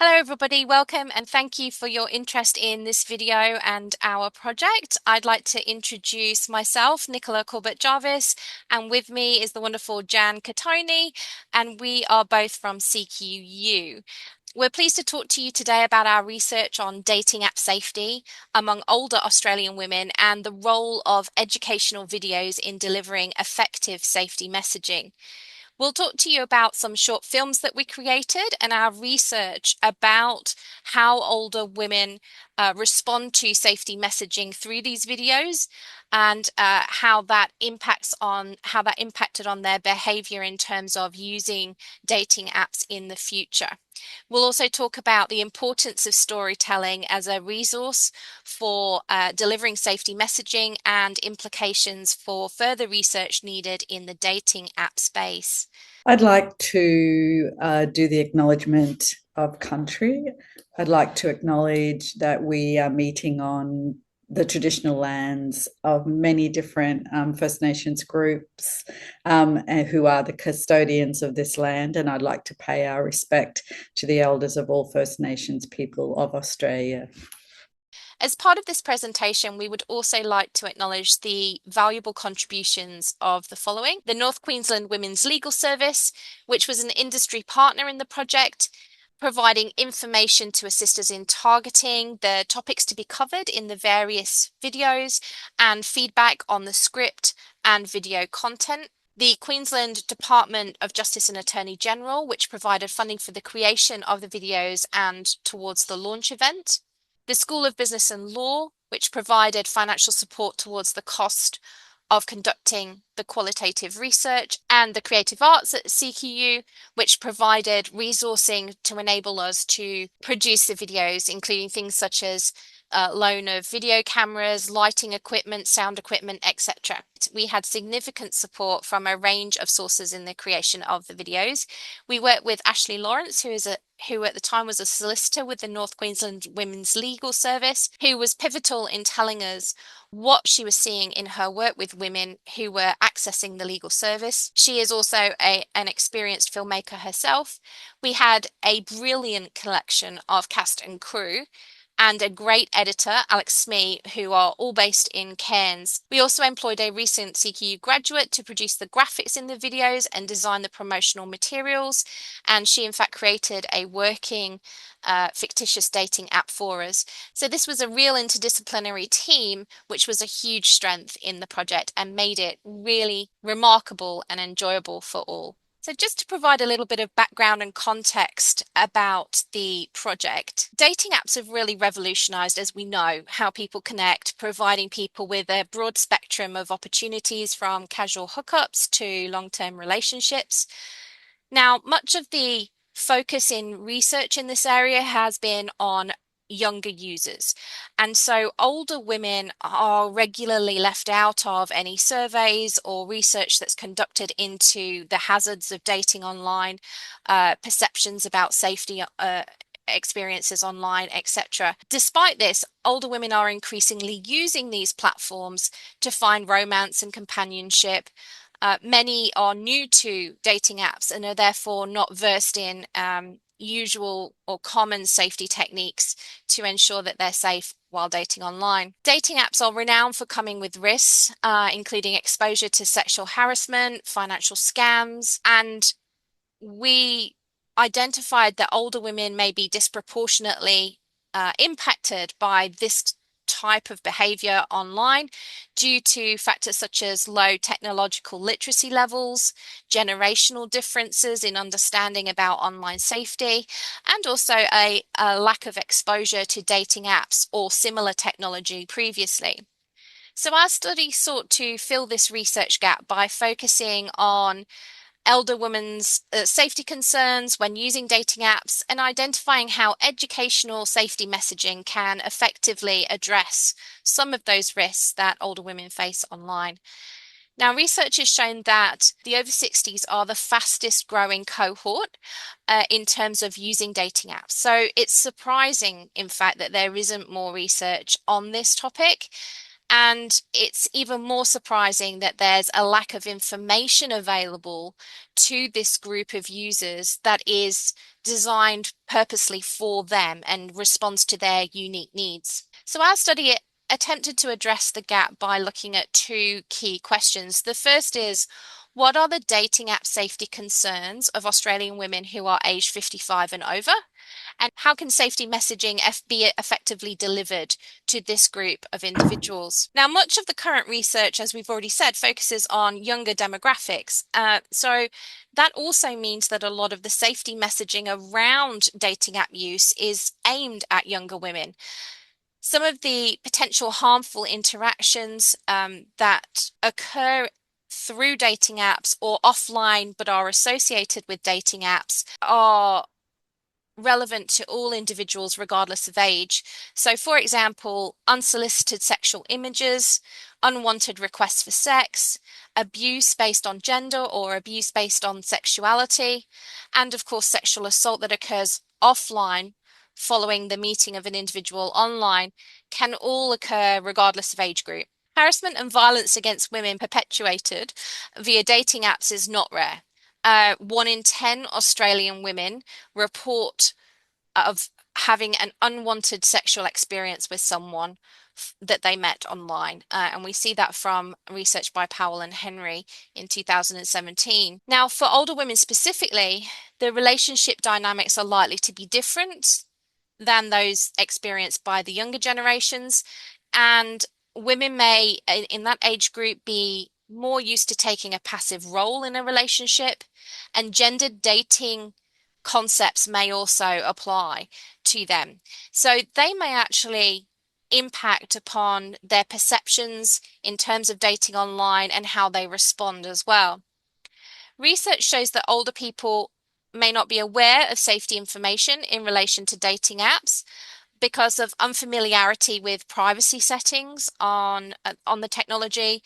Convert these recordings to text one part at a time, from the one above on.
Hello everybody, welcome and thank you for your interest in this video and our project. I'd like to introduce myself, Nicola Corbett-Jarvis, and with me is the wonderful Jan Catoni, and we are both from CQU. We're pleased to talk to you today about our research on dating app safety among older Australian women and the role of educational videos in delivering effective safety messaging. We'll talk to you about some short films that we created and our research about how older women respond to safety messaging through these videos and how that impacted on their behavior in terms of using dating apps in the future. We'll also talk about the importance of storytelling as a resource for delivering safety messaging and implications for further research needed in the dating app space. I'd like to do the acknowledgement of country. I'd like to acknowledge that we are meeting on the traditional lands of many different First Nations groups and who are the custodians of this land. And I'd like to pay our respect to the elders of all First Nations people of Australia. As part of this presentation, we would also like to acknowledge the valuable contributions of the following: the North Queensland Women's Legal Service, which was an industry partner in the project, providing information to assist us in targeting the topics to be covered in the various videos and feedback on the script and video content. The Queensland Department of Justice and Attorney General, which provided funding for the creation of the videos and towards the launch event. The School of Business and Law, which provided financial support towards the cost of conducting the qualitative research, and the Creative Arts at CQU, which provided resourcing to enable us to produce the videos, including things such as loan of video cameras, lighting equipment, sound equipment, etc. We had significant support from a range of sources in the creation of the videos. We worked with Ashley Lawrence, who at the time was a solicitor with the North Queensland Women's Legal Service, who was pivotal in telling us what she was seeing in her work with women who were accessing the legal service. She is also an experienced filmmaker herself. We had a brilliant collection of cast and crew and a great editor, Alex Smee, who are all based in Cairns. We also employed a recent CQU graduate to produce the graphics in the videos and design the promotional materials, and she in fact created a working fictitious dating app for us. So this was a real interdisciplinary team, which was a huge strength in the project and made it really remarkable and enjoyable for all. So just to provide a little bit of background and context about the project, dating apps have really revolutionized, as we know, how people connect, providing people with a broad spectrum of opportunities from casual hookups to long-term relationships. Now, much of the focus in research in this area has been on younger users. And so older women are regularly left out of any surveys or research that's conducted into the hazards of dating online, perceptions about safety experiences online, etc. Despite this, older women are increasingly using these platforms to find romance and companionship. Many are new to dating apps and are therefore not versed in usual or common safety techniques to ensure that they're safe while dating online. Dating apps are renowned for coming with risks, including exposure to sexual harassment, financial scams, and we identified that older women may be disproportionately impacted by this type of behavior online due to factors such as low technological literacy levels, generational differences in understanding about online safety, and also a lack of exposure to dating apps or similar technology previously. So our study sought to fill this research gap by focusing on elder women's safety concerns when using dating apps and identifying how educational safety messaging can effectively address some of those risks that older women face online. Now, research has shown that the over 60s are the fastest growing cohort in terms of using dating apps. So it's surprising, in fact, that there isn't more research on this topic. And it's even more surprising that there's a lack of information available to this group of users that is designed purposely for them and responds to their unique needs. So our study attempted to address the gap by looking at two key questions. The first is, what are the dating app safety concerns of Australian women who are aged 55 and over? And how can safety messaging be effectively delivered to this group of individuals? Now, much of the current research, as we've already said, focuses on younger demographics. So that also means that a lot of the safety messaging around dating app use is aimed at younger women. Some of the potential harmful interactions that occur through dating apps or offline but are associated with dating apps are relevant to all individuals regardless of age. So, for example, unsolicited sexual images, unwanted requests for sex, abuse based on gender or abuse based on sexuality, and of course, sexual assault that occurs offline following the meeting of an individual online can all occur regardless of age group. Harassment and violence against women perpetuated via dating apps is not rare. 1 in 10 Australian women report of having an unwanted sexual experience with someone that they met online. And we see that from research by Powell and Henry in 2017. Now, for older women specifically, the relationship dynamics are likely to be different than those experienced by the younger generations. And women may, in that age group, be more used to taking a passive role in a relationship, and gendered dating concepts may also apply to them. So they may actually impact upon their perceptions in terms of dating online and how they respond as well. Research shows that older people may not be aware of safety information in relation to dating apps because of unfamiliarity with privacy settings on the technology,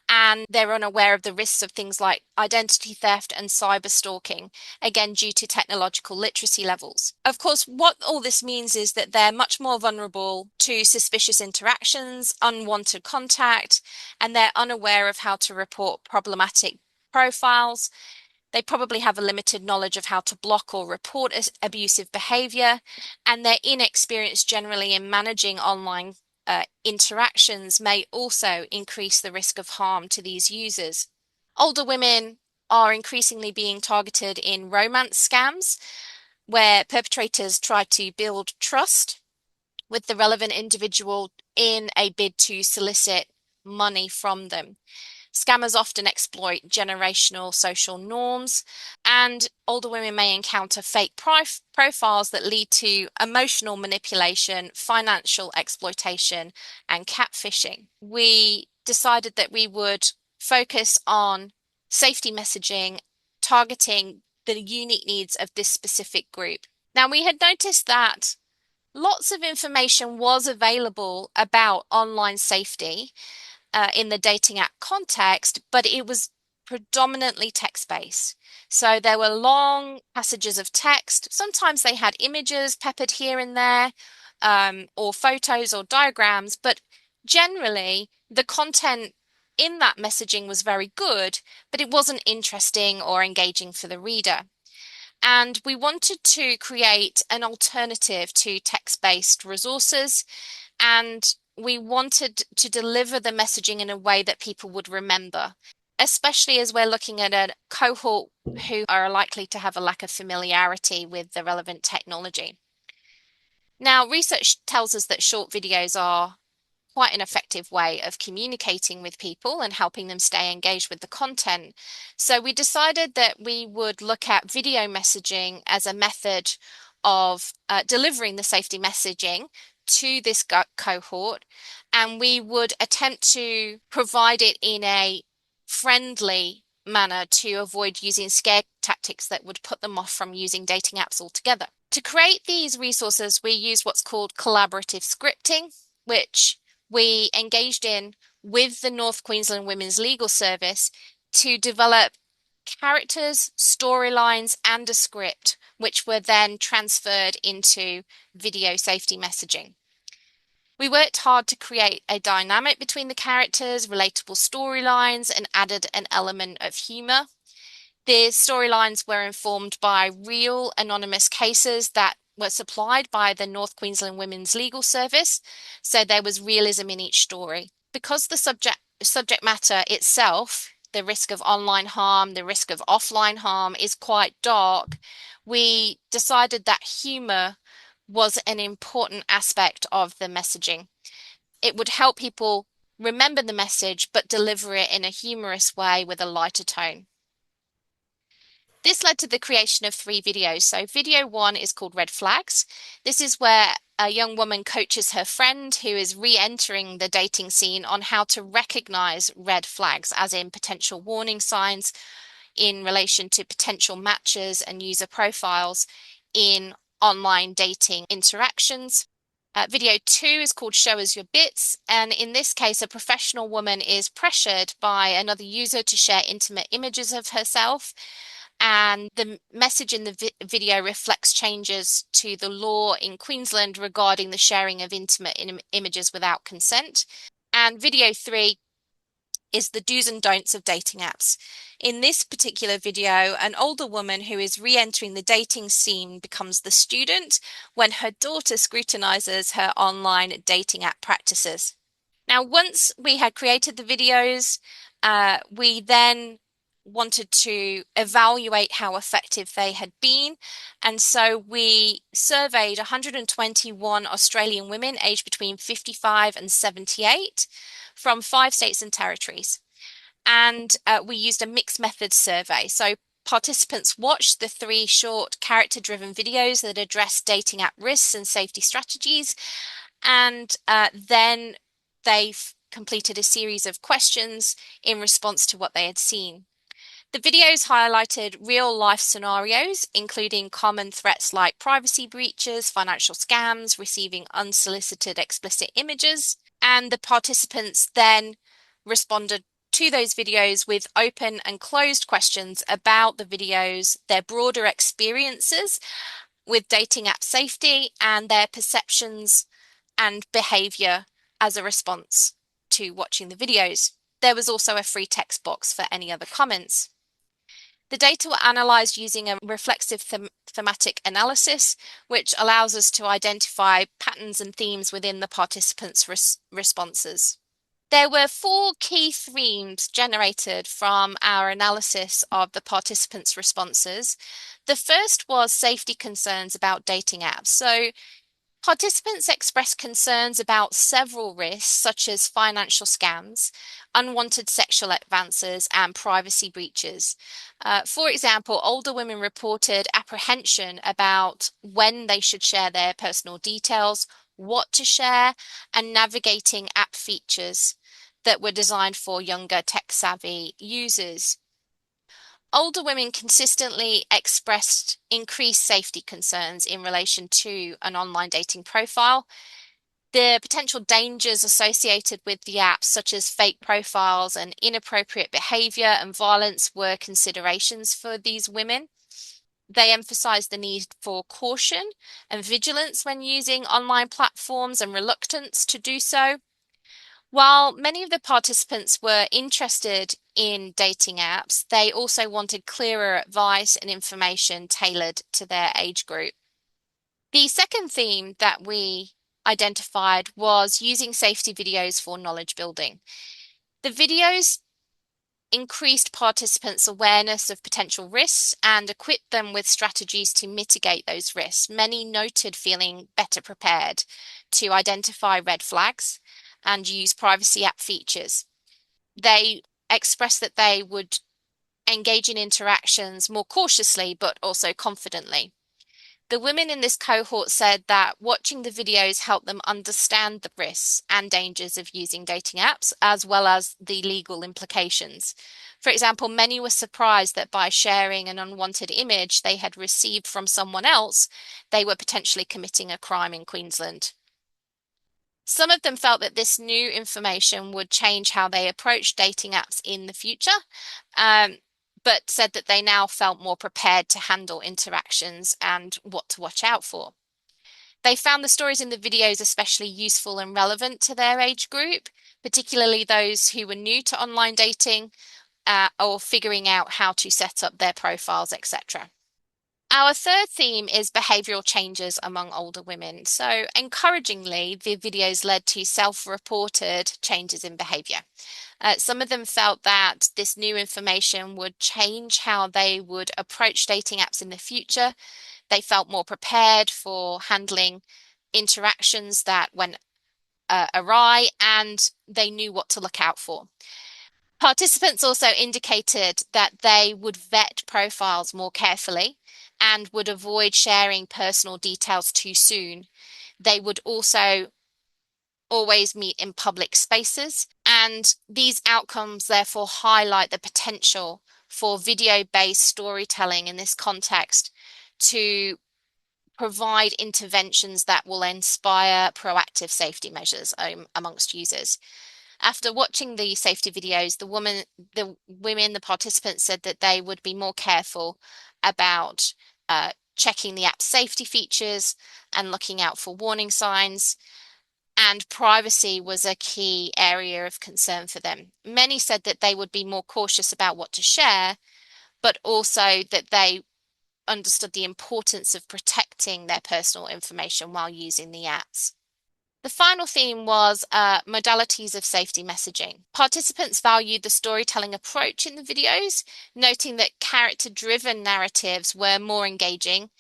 and they're unaware of the risks of things like identity theft and cyber stalking, again due to technological literacy levels. Of course, what all this means is that they're much more vulnerable to suspicious interactions, unwanted contact, and they're unaware of how to report problematic profiles. They probably have a limited knowledge of how to block or report abusive behavior, and their inexperience generally in managing online interactions may also increase the risk of harm to these users. Older women are increasingly being targeted in romance scams, where perpetrators try to build trust with the relevant individual in a bid to solicit money from them. Scammers often exploit generational social norms, and older women may encounter fake profiles that lead to emotional manipulation, financial exploitation, and catfishing. We decided that we would focus on safety messaging, targeting the unique needs of this specific group. Now, we had noticed that lots of information was available about online safety in the dating app context, but it was predominantly text-based. So there were long passages of text. Sometimes they had images peppered here and there, or photos or diagrams, but generally the content in that messaging was very good, but it wasn't interesting or engaging for the reader. And we wanted to create an alternative to text-based resources, and we wanted to deliver the messaging in a way that people would remember, especially as we're looking at a cohort who are likely to have a lack of familiarity with the relevant technology. Now, research tells us that short videos are quite an effective way of communicating with people and helping them stay engaged with the content. So we decided that we would look at video messaging as a method of delivering the safety messaging to this cohort, and we would attempt to provide it in a friendly manner to avoid using scare tactics that would put them off from using dating apps altogether. To create these resources, we use what's called collaborative scripting, which we engaged in with the North Queensland Women's Legal Service to develop characters, storylines, and a script, which were then transferred into video safety messaging. We worked hard to create a dynamic between the characters, relatable storylines, and added an element of humor. The storylines were informed by real anonymous cases that were supplied by the North Queensland Women's Legal Service, so there was realism in each story. Because the subject matter itself, the risk of online harm, the risk of offline harm, is quite dark, we decided that humor was an important aspect of the messaging. It would help people remember the message but deliver it in a humorous way with a lighter tone. This led to the creation of 3 videos. So video 1 is called Red Flags. This is where a young woman coaches her friend who is re-entering the dating scene on how to recognize red flags, as in potential warning signs in relation to potential matches and user profiles in online dating interactions. Video 2 is called Show Us Your Bits, and in this case, a professional woman is pressured by another user to share intimate images of herself, and the message in the video reflects changes to the law in Queensland regarding the sharing of intimate images without consent. And video 3 is the do's and don'ts of dating apps. In this particular video, an older woman who is re-entering the dating scene becomes the student when her daughter scrutinizes her online dating app practices. Now, once we had created the videos, we then wanted to evaluate how effective they had been. And so we surveyed 121 Australian women aged between 55 and 78 from 5 states and territories. And we used a mixed methods survey. So participants watched the 3 short character-driven videos that address dating app risks and safety strategies. And then they completed a series of questions in response to what they had seen. The videos highlighted real life scenarios, including common threats like privacy breaches, financial scams, receiving unsolicited explicit images, and the participants then responded to those videos with open and closed questions about the videos, their broader experiences with dating app safety, and their perceptions and behavior as a response to watching the videos. There was also a free text box for any other comments. The data were analyzed using a reflexive thematic analysis, which allows us to identify patterns and themes within the participants' responses. There were 4 key themes generated from our analysis of the participants' responses. The first was safety concerns about dating apps. So participants expressed concerns about several risks, such as financial scams, unwanted sexual advances, and privacy breaches. For example, older women reported apprehension about when they should share their personal details, what to share, and navigating app features that were designed for younger tech-savvy users. Older women consistently expressed increased safety concerns in relation to an online dating profile. The potential dangers associated with the apps, such as fake profiles and inappropriate behavior and violence, were considerations for these women. They emphasized the need for caution and vigilance when using online platforms and reluctance to do so. While many of the participants were interested in dating apps, they also wanted clearer advice and information tailored to their age group. The second theme that we identified was using safety videos for knowledge building. The videos increased participants' awareness of potential risks and equipped them with strategies to mitigate those risks. Many noted feeling better prepared to identify red flags and use privacy app features. They expressed that they would engage in interactions more cautiously, but also confidently. The women in this cohort said that watching the videos helped them understand the risks and dangers of using dating apps, as well as the legal implications. For example, many were surprised that by sharing an unwanted image they had received from someone else, they were potentially committing a crime in Queensland. Some of them felt that this new information would change how they approach dating apps in the future, but said that they now felt more prepared to handle interactions and what to watch out for. They found the stories in the videos especially useful and relevant to their age group, particularly those who were new to online dating or figuring out how to set up their profiles, etc. Our third theme is behavioral changes among older women. So, encouragingly, the videos led to self-reported changes in behavior. Some of them felt that this new information would change how they would approach dating apps in the future. They felt more prepared for handling interactions that went awry, and they knew what to look out for. Participants also indicated that they would vet profiles more carefully and would avoid sharing personal details too soon. They would also always meet in public spaces, and these outcomes therefore highlight the potential for video-based storytelling in this context to provide interventions that will inspire proactive safety measures amongst users. After watching the safety videos, the participants said that they would be more careful about checking the app's safety features and looking out for warning signs. And privacy was a key area of concern for them. Many said that they would be more cautious about what to share, but also that they understood the importance of protecting their personal information while using the apps. The final theme was modalities of safety messaging. Participants valued the storytelling approach in the videos, noting that character-driven narratives were more engaging.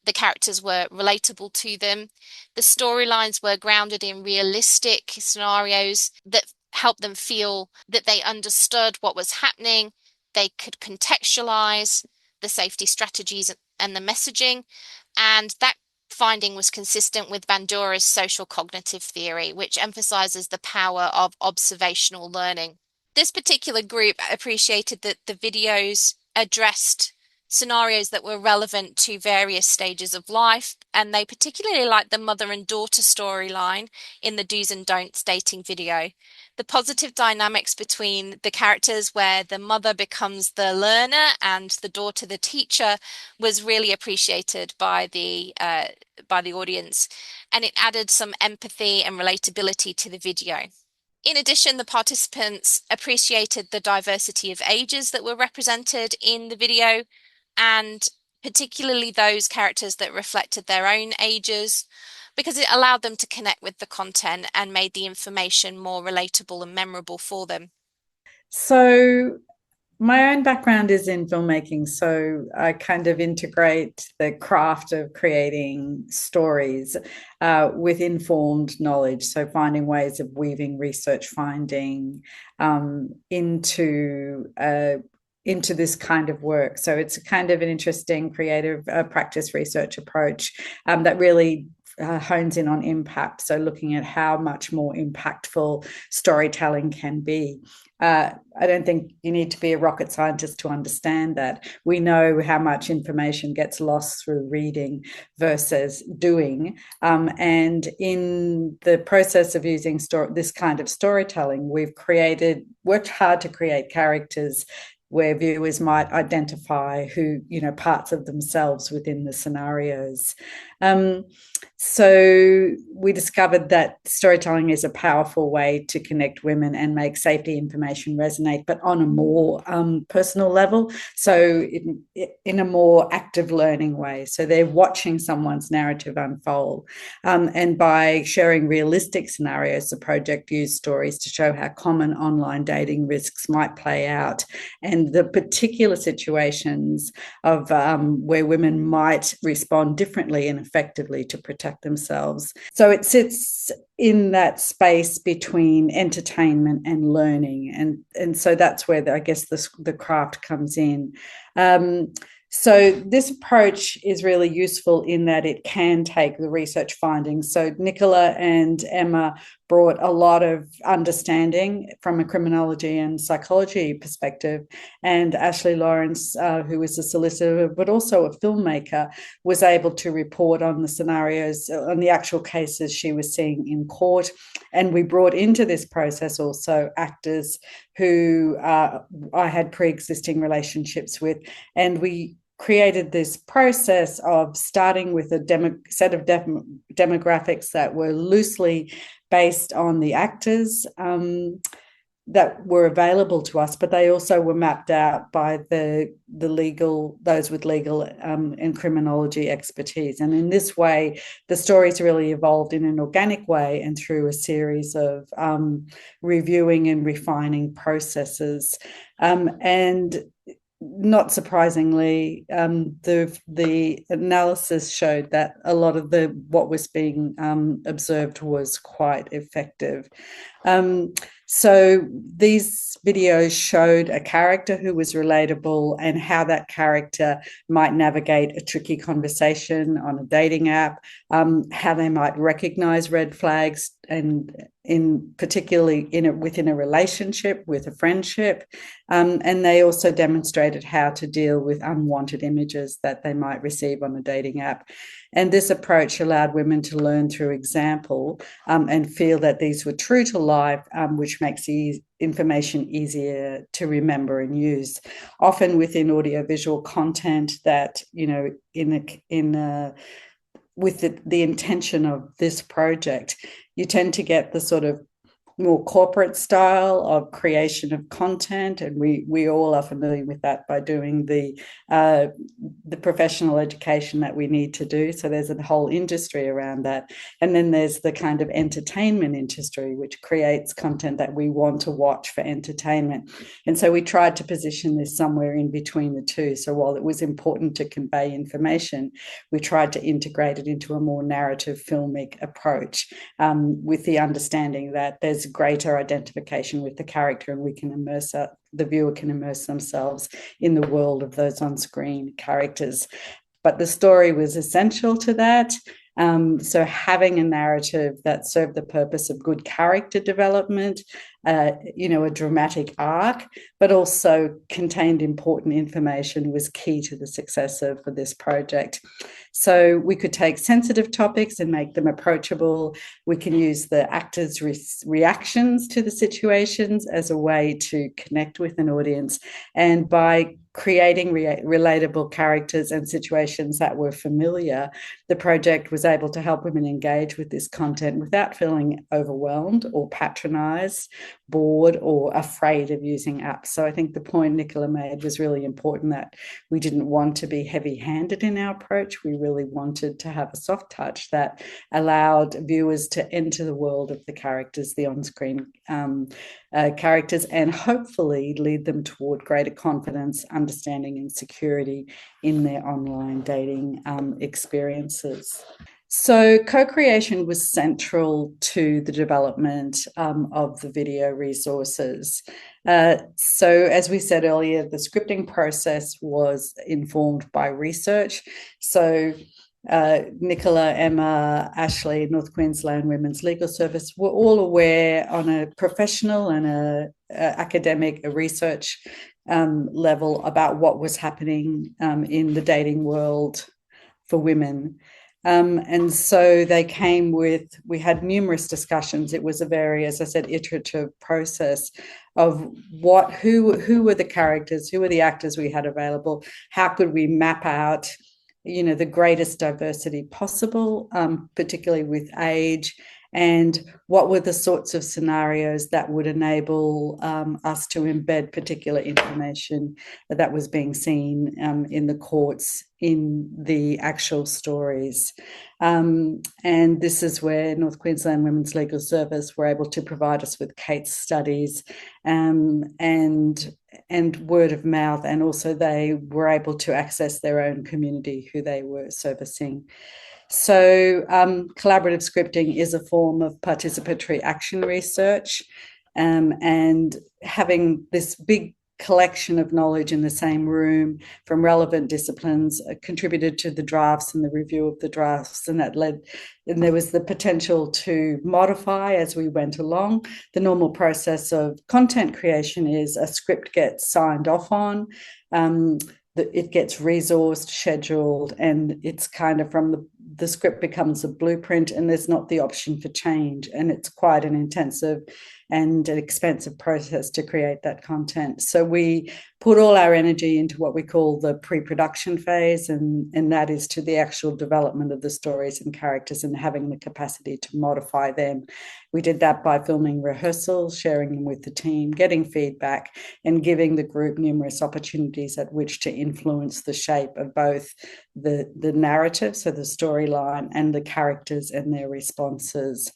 The characters were relatable to them. The storylines were grounded in realistic scenarios that helped them feel that they understood what was happening. They could contextualize the safety strategies and the messaging, and that finding was consistent with Bandura's social cognitive theory, which emphasizes the power of observational learning. This particular group appreciated that the videos addressed scenarios that were relevant to various stages of life, and they particularly liked the mother and daughter storyline in the do's and don'ts dating video. The positive dynamics between the characters, where the mother becomes the learner and the daughter the teacher, was really appreciated by the audience, and it added some empathy and relatability to the video. In addition, the participants appreciated the diversity of ages that were represented in the video, and particularly those characters that reflected their own ages, because it allowed them to connect with the content and made the information more relatable and memorable for them. So my own background is in filmmaking, so I kind of integrate the craft of creating stories with informed knowledge. So finding ways of weaving research finding into this kind of work. So it's a kind of an interesting creative practice research approach that really hones in on impact. So looking at how much more impactful storytelling can be. I don't think you need to be a rocket scientist to understand that. We know how much information gets lost through reading versus doing. And in the process of using this kind of storytelling, we've worked hard to create characters where viewers might identify parts of themselves within the scenarios. So we discovered that storytelling is a powerful way to connect women and make safety information resonate, but on a more personal level. So in a more active learning way. So they're watching someone's narrative unfold. And by sharing realistic scenarios, the project used stories to show how common online dating risks might play out and the particular situations of where women might respond differently and effectively to protect themselves. So it sits in that space between entertainment and learning, and so that's where I guess the craft comes in. So this approach is really useful in that it can take the research findings. So Nicola and Emma brought a lot of understanding from a criminology and psychology perspective, and Ashley Lawrence, who is a solicitor but also a filmmaker, was able to report on the scenarios, on the actual cases she was seeing in court. And we brought into this process also actors who I had pre-existing relationships with, and we created this process of starting with a set of demographics that were loosely based on the actors that were available to us, but they also were mapped out by those with legal and criminology expertise. And in this way, the stories really evolved in an organic way and through a series of reviewing and refining processes. And not surprisingly, the analysis showed that a lot of what was being observed was quite effective. So these videos showed a character who was relatable and how that character might navigate a tricky conversation on a dating app, how they might recognize red flags, and particularly within a relationship, with a friendship. And they also demonstrated how to deal with unwanted images that they might receive on a dating app. And this approach allowed women to learn through example and feel that these were true to life, which makes information easier to remember and use. Often within audiovisual content that, with the intention of this project, you tend to get the sort of more corporate style of creation of content, and we all are familiar with that by doing the professional education that we need to do. So there's a whole industry around that, and then there's the kind of entertainment industry, which creates content that we want to watch for entertainment. And so we tried to position this somewhere in between the two. So while it was important to convey information, we tried to integrate it into a more narrative filmic approach, with the understanding that there's greater identification with the character, and the viewer can immerse themselves in the world of those on-screen characters. But the story was essential to that. So having a narrative that served the purpose of good character development, a dramatic arc, but also contained important information, was key to the success of this project. So we could take sensitive topics and make them approachable. We can use the actors' reactions to the situations as a way to connect with an audience. And by creating relatable characters and situations that were familiar, the project was able to help women engage with this content without feeling overwhelmed or patronized, bored, or afraid of using apps. So I think the point Nicola made was really important, that we didn't want to be heavy-handed in our approach. We really wanted to have a soft touch that allowed viewers to enter the world of the characters, the on-screen characters, and hopefully lead them toward greater confidence, understanding, and security in their online dating experiences. So co-creation was central to the development of the video resources. So as we said earlier, the scripting process was informed by research. So Nicola, Emma, Ashley, North Queensland Women's Legal Service were all aware on a professional and a academic, a research level about what was happening in the dating world for women. And so we had numerous discussions. It was a very, as I said, iterative process of who were the characters, who were the actors we had available, how could we map out, the greatest diversity possible, particularly with age, and what were the sorts of scenarios that would enable us to embed particular information that was being seen in the courts in the actual stories. And this is where North Queensland Women's Legal Service were able to provide us with case studies and word of mouth, and also they were able to access their own community who they were servicing. So collaborative scripting is a form of participatory action research, and having this big collection of knowledge in the same room from relevant disciplines contributed to the drafts and the review of the drafts, and there was the potential to modify as we went along. The normal process of content creation is a script gets signed off on, it gets resourced, scheduled, and it's kind of from the script becomes a blueprint, and there's not the option for change. And it's quite an intensive and an expensive process to create that content. So we put all our energy into what we call the pre-production phase, and that is to the actual development of the stories and characters and having the capacity to modify them. We did that by filming rehearsals, sharing them with the team, getting feedback, and giving the group numerous opportunities at which to influence the shape of both the narrative, so the storyline, and the characters and their responses.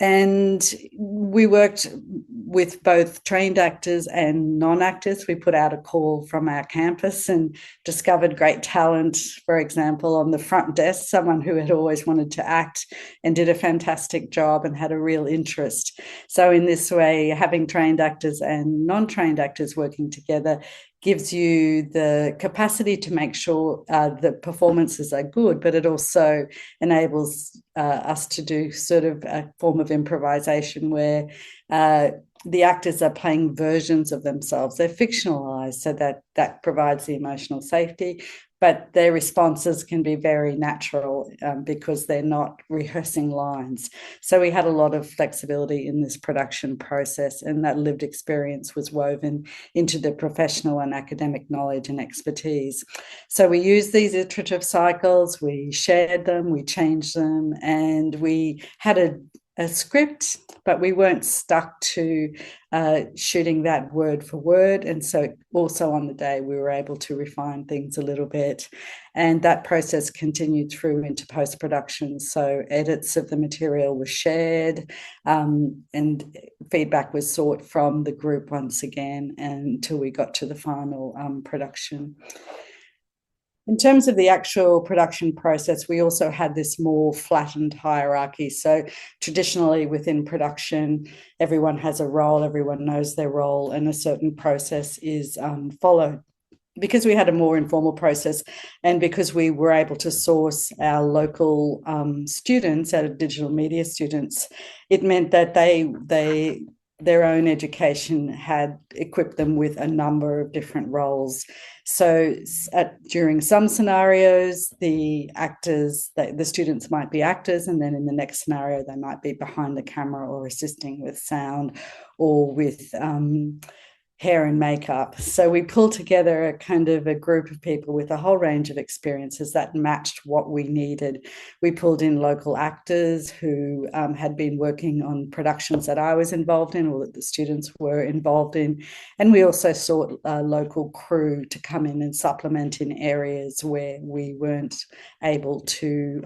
And we worked with both trained actors and non-actors. We put out a call from our campus and discovered great talent, for example, on the front desk, someone who had always wanted to act and did a fantastic job and had a real interest. So in this way, having trained actors and non-trained actors working together gives you the capacity to make sure the performances are good, but it also enables us to do sort of a form of improvisation where the actors are playing versions of themselves. They're fictionalized, so that provides the emotional safety, but their responses can be very natural because they're not rehearsing lines. So we had a lot of flexibility in this production process, and that lived experience was woven into the professional and academic knowledge and expertise. So we used these iterative cycles, we shared them, we changed them, and we had a script, but we weren't stuck to shooting that word for word. And so also on the day, we were able to refine things a little bit. And that process continued through into post-production. So edits of the material were shared, and feedback was sought from the group once again until we got to the final production. In terms of the actual production process, we also had this more flattened hierarchy. So traditionally within production, everyone has a role, everyone knows their role, and a certain process is followed. Because we had a more informal process and because we were able to source our local students, our digital media students, it meant that their own education had equipped them with a number of different roles. So during some scenarios, the students might be actors, and then in the next scenario, they might be behind the camera or assisting with sound or with hair and makeup. So we pulled together a kind of a group of people with a whole range of experiences that matched what we needed. We pulled in local actors who had been working on productions that I was involved in or that the students were involved in. And we also sought a local crew to come in and supplement in areas where we weren't able to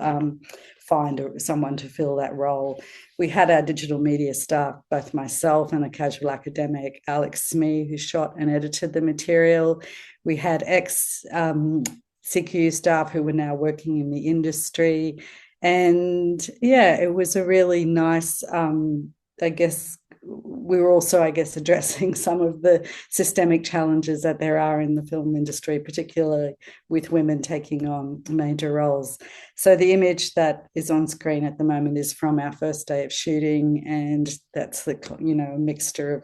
find someone to fill that role. We had our digital media staff, both myself and a casual academic, Alex Smee, who shot and edited the material. We had CQ staff who were now working in the industry. And yeah, it was a really nice, we were also, addressing some of the systemic challenges that there are in the film industry, particularly with women taking on major roles. So the image that is on screen at the moment is from our first day of shooting, and that's a mixture of,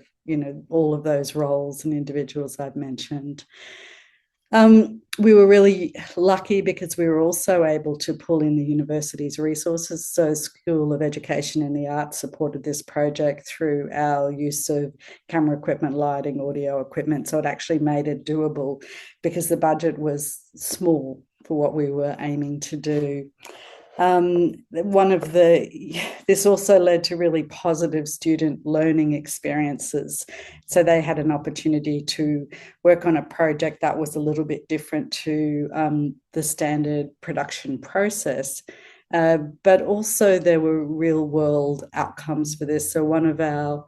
all of those roles and individuals I've mentioned. We were really lucky because we were also able to pull in the university's resources. So School of Education and the Arts supported this project through our use of camera equipment, lighting, audio equipment. So it actually made it doable because the budget was small for what we were aiming to do. This also led to really positive student learning experiences. So they had an opportunity to work on a project that was a little bit different to the standard production process. But also there were real world outcomes for this. So one of our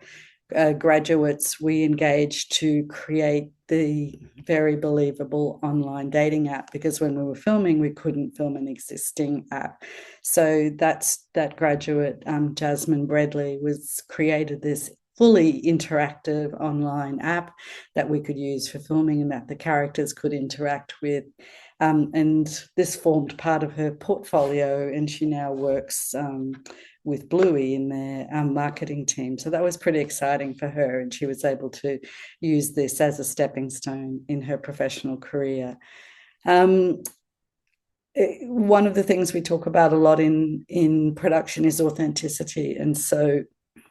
graduates we engaged to create the very believable online dating app, because when we were filming, we couldn't film an existing app. So that graduate, Jasmine Bradley, created this fully interactive online app that we could use for filming and that the characters could interact with. And this formed part of her portfolio, and she now works with Bluey in their marketing team. So that was pretty exciting for her, and she was able to use this as a stepping stone in her professional career. One of the things we talk about a lot in production is authenticity. And so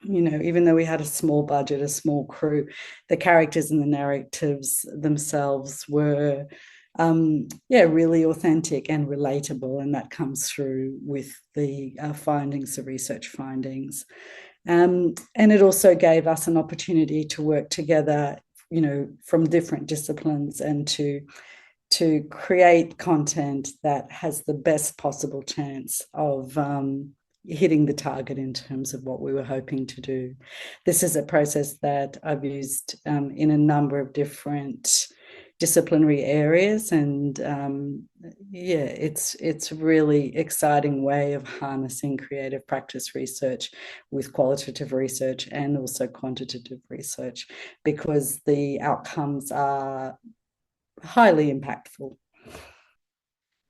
Even though we had a small budget, a small crew, the characters and the narratives themselves were, really authentic and relatable. And that comes through with the findings, the research findings. And it also gave us an opportunity to work together, from different disciplines and to create content that has the best possible chance of hitting the target in terms of what we were hoping to do. This is a process that I've used in a number of different disciplinary areas, and it's a really exciting way of harnessing creative practice research with qualitative research and also quantitative research, because the outcomes are highly impactful.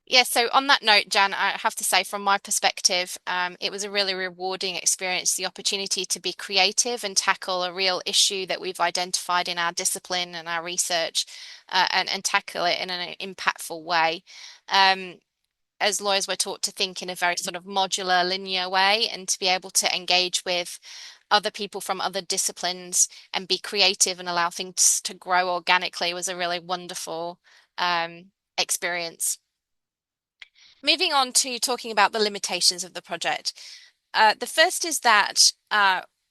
Yeah, so on that note, Jan, I have to say, from my perspective, it was a really rewarding experience, the opportunity to be creative and tackle a real issue that we've identified in our discipline and our research, and tackle it in an impactful way. Um, as lawyers, we're taught to think in a very sort of modular, linear way, and to be able to engage with other people from other disciplines and be creative and allow things to grow organically was a really wonderful experience. Moving on to talking about the limitations of the project. The first is that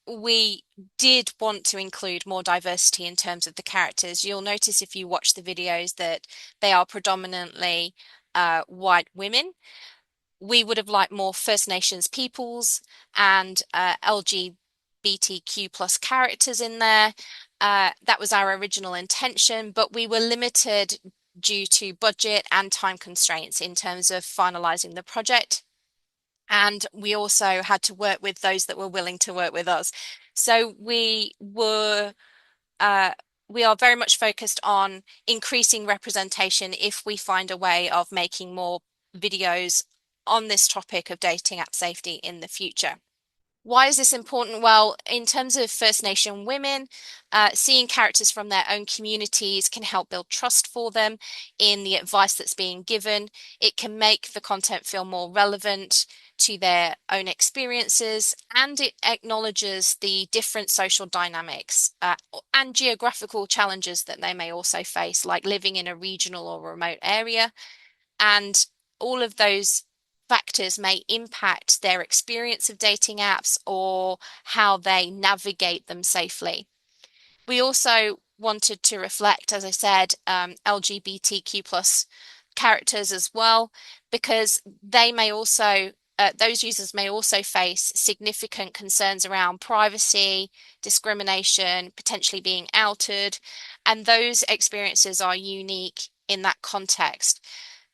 we did want to include more diversity in terms of the characters. You'll notice if you watch the videos that they are predominantly white women. We would have liked more First Nations peoples and LGBTQ plus characters in there. That was our original intention, but we were limited due to budget and time constraints in terms of finalizing the project. And we also had to work with those that were willing to work with us. So uh, we are very much focused on increasing representation if we find a way of making more videos on this topic of dating app safety in the future. Why is this important? Well, in terms of First Nation women, seeing characters from their own communities can help build trust for them in the advice that's being given. It can make the content feel more relevant to their own experiences, and it acknowledges the different social dynamics and geographical challenges that they may also face, like living in a regional or remote area. And all of those factors may impact their experience of dating apps or how they navigate them safely. We also wanted to reflect, as I said, LGBTQ plus characters as well, because they may also those users may also face significant concerns around privacy, discrimination, potentially being outed, and those experiences are unique in that context.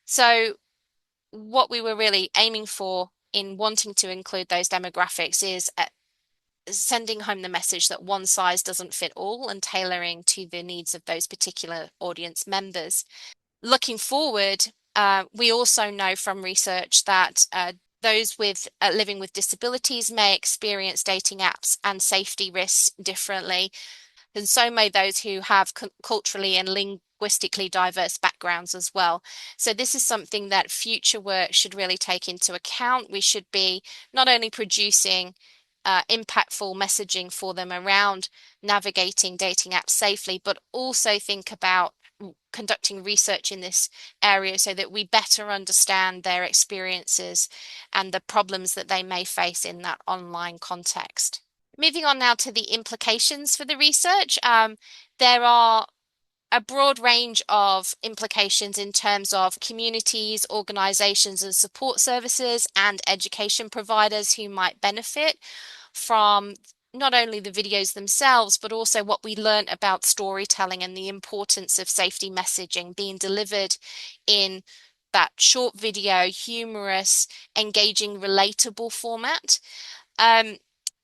So what we were really aiming for in wanting to include those demographics is sending home the message that one size doesn't fit all and tailoring to the needs of those particular audience members. Looking forward, we also know from research that those with living with disabilities may experience dating apps and safety risks differently, and so may those who have culturally and linguistically diverse backgrounds as well. So this is something that future work should really take into account. We should be not only producing impactful messaging for them around navigating dating apps safely, but also think about conducting research in this area so that we better understand their experiences and the problems that they may face in that online context. Moving on now to the implications for the research. There are a broad range of implications in terms of communities, organizations, and support services and education providers who might benefit from not only the videos themselves, but also what we learned about storytelling and the importance of safety messaging being delivered in that short video, humorous, engaging, relatable format. Um,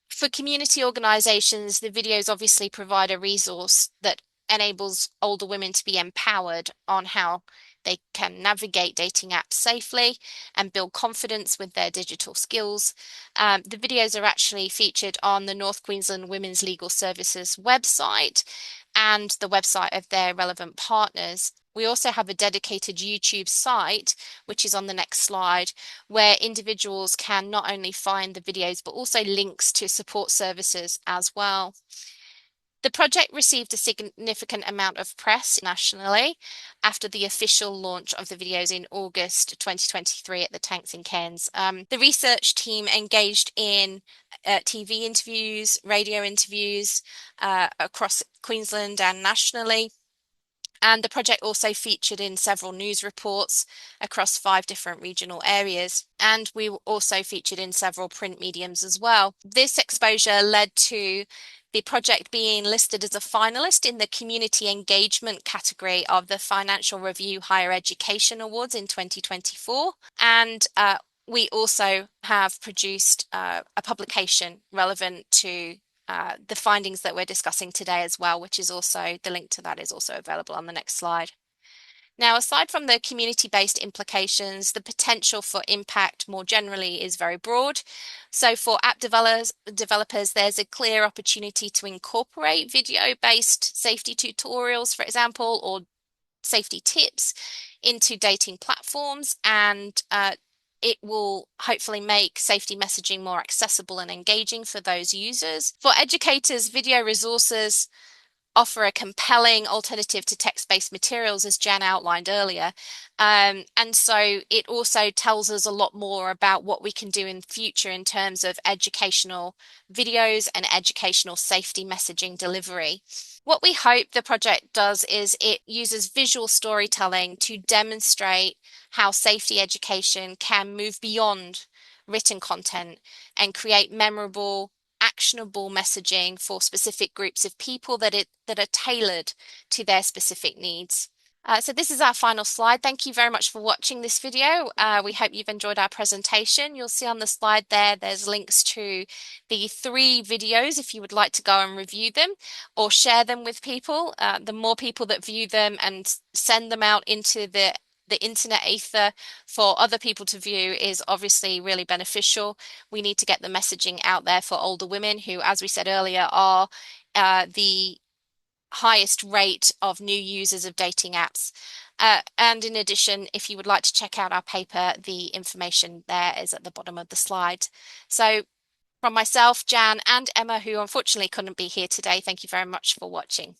for community organizations, the videos obviously provide a resource that enables older women to be empowered on how they can navigate dating apps safely and build confidence with their digital skills. The videos are actually featured on the North Queensland Women's Legal Services website and the website of their relevant partners. We also have a dedicated YouTube site, which is on the next slide, where individuals can not only find the videos, but also links to support services as well. The project received a significant amount of press nationally after the official launch of the videos in August 2023 at the Tanks in Cairns. The research team engaged in TV interviews, radio interviews across Queensland and nationally. And the project also featured in several news reports across 5 different regional areas. And we were also featured in several print mediums as well. This exposure led to the project being listed as a finalist in the community engagement category of the Financial Review Higher Education Awards in 2024. And we also have produced a publication relevant to the findings that we're discussing today as well, which is also, the link to that is also available on the next slide. Now, aside from the community-based implications, the potential for impact more generally is very broad. So for app developers, there's a clear opportunity to incorporate video-based safety tutorials, for example, or safety tips into dating platforms, and it will hopefully make safety messaging more accessible and engaging for those users. For educators, video resources offer a compelling alternative to text-based materials, as Jan outlined earlier. And so it also tells us a lot more about what we can do in the future in terms of educational videos and educational safety messaging delivery. What we hope the project does is it uses visual storytelling to demonstrate how safety education can move beyond written content and create memorable, actionable messaging for specific groups of people that are tailored to their specific needs. So this is our final slide. Thank you very much for watching this video. We hope you've enjoyed our presentation. You'll see on the slide there's links to the 3 videos if you would like to go and review them or share them with people. The more people that view them and send them out into the internet ether for other people to view is obviously really beneficial. We need to get the messaging out there for older women who, as we said earlier, are the highest rate of new users of dating apps. And in addition, if you would like to check out our paper, the information there is at the bottom of the slide. So from myself, Jan, and Emma, who unfortunately couldn't be here today, thank you very much for watching.